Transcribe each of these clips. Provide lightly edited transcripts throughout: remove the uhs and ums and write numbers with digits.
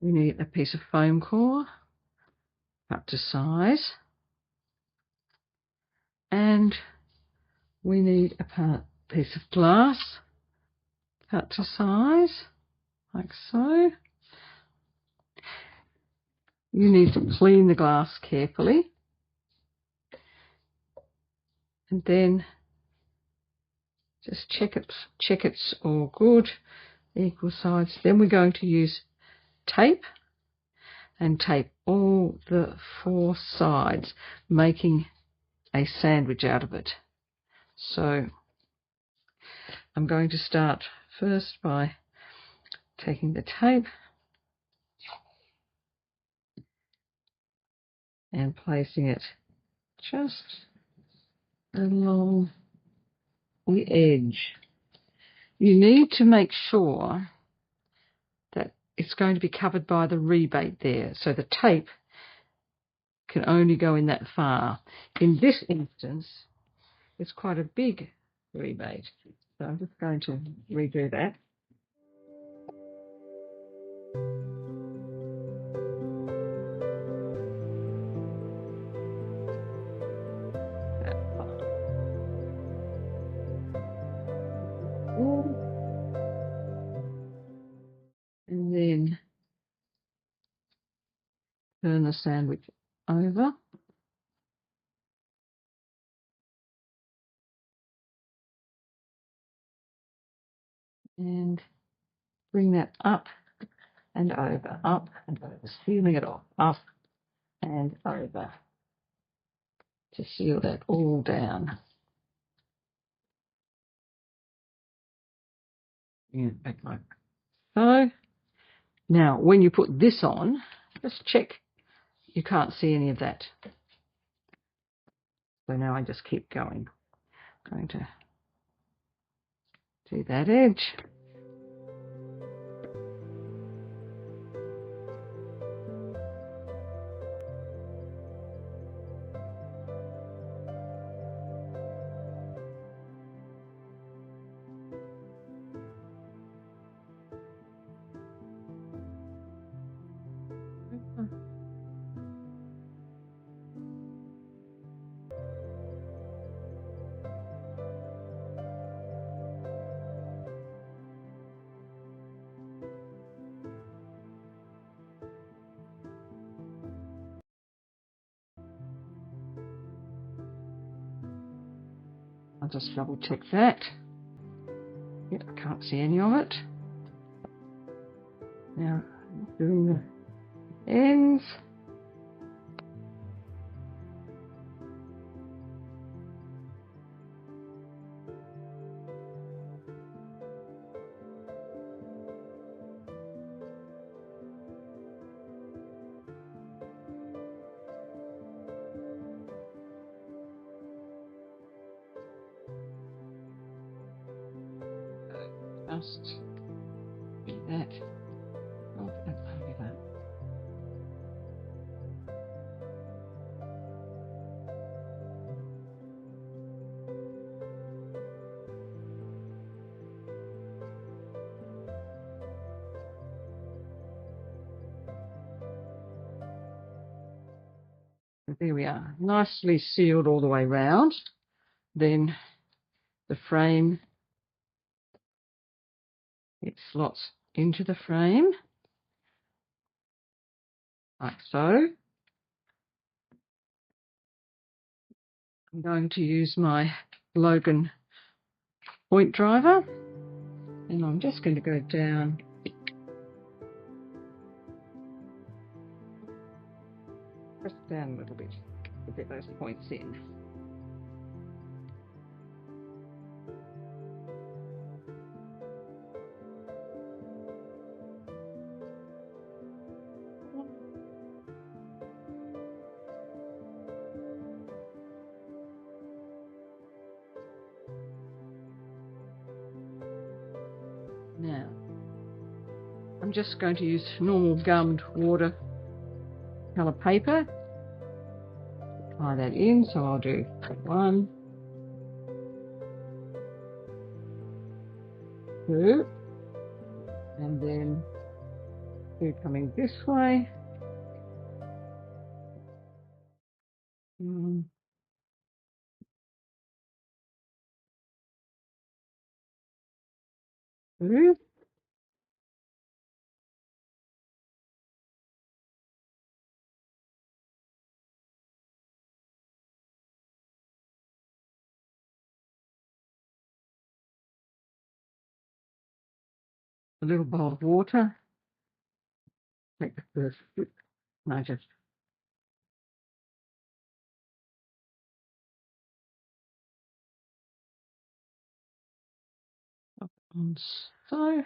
We need a piece of foam core cut to size, and we need a piece of glass cut to size, like so. You need to clean the glass carefully, and then just check it's all good, equal sides. Then we're going to use tape and tape all the 4 sides, making a sandwich out of it. So I'm going to start first by taking the tape and placing it just along the edge. You need to make sure that it's going to be covered by the rebate there, so the tape can only go in that far. In this instance, it's quite a big rebate, so I'm just going to redo that. And then turn the sandwich over. And bring that up and over, sealing it off, up and over, to seal that all down. Bring it back like so. Now, when you put this on, just check you can't see any of that. So now I just keep going. I'm going to do that edge. I'll just double check that. Yep, I can't see any of it. Now, doing the ends. Just do that. Oh, that's over that. There we are, nicely sealed all the way round. Then the frame, it slots into the frame like so. I'm going to use my Logan point driver, and I'm just going to go down press down a little bit to get those points in. Now, I'm just going to use normal gummed watercolour paper. Apply that in, so I'll do 1, 2, and then Two coming this way. Blue. A little bowl of water. Take the first bit. No, just up on so.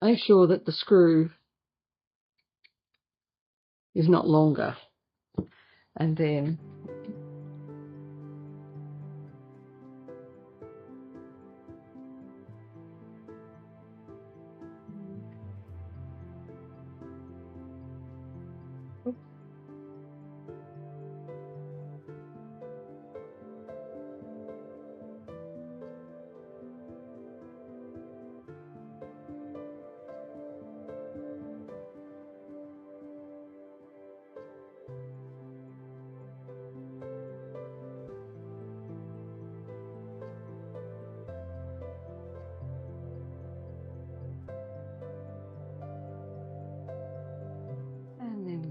Make sure that the screw is not longer, and then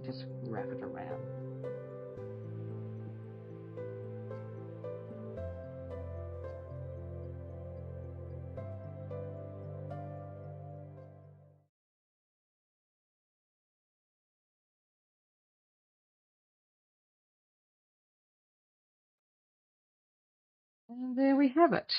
just wrap it around. And there we have it.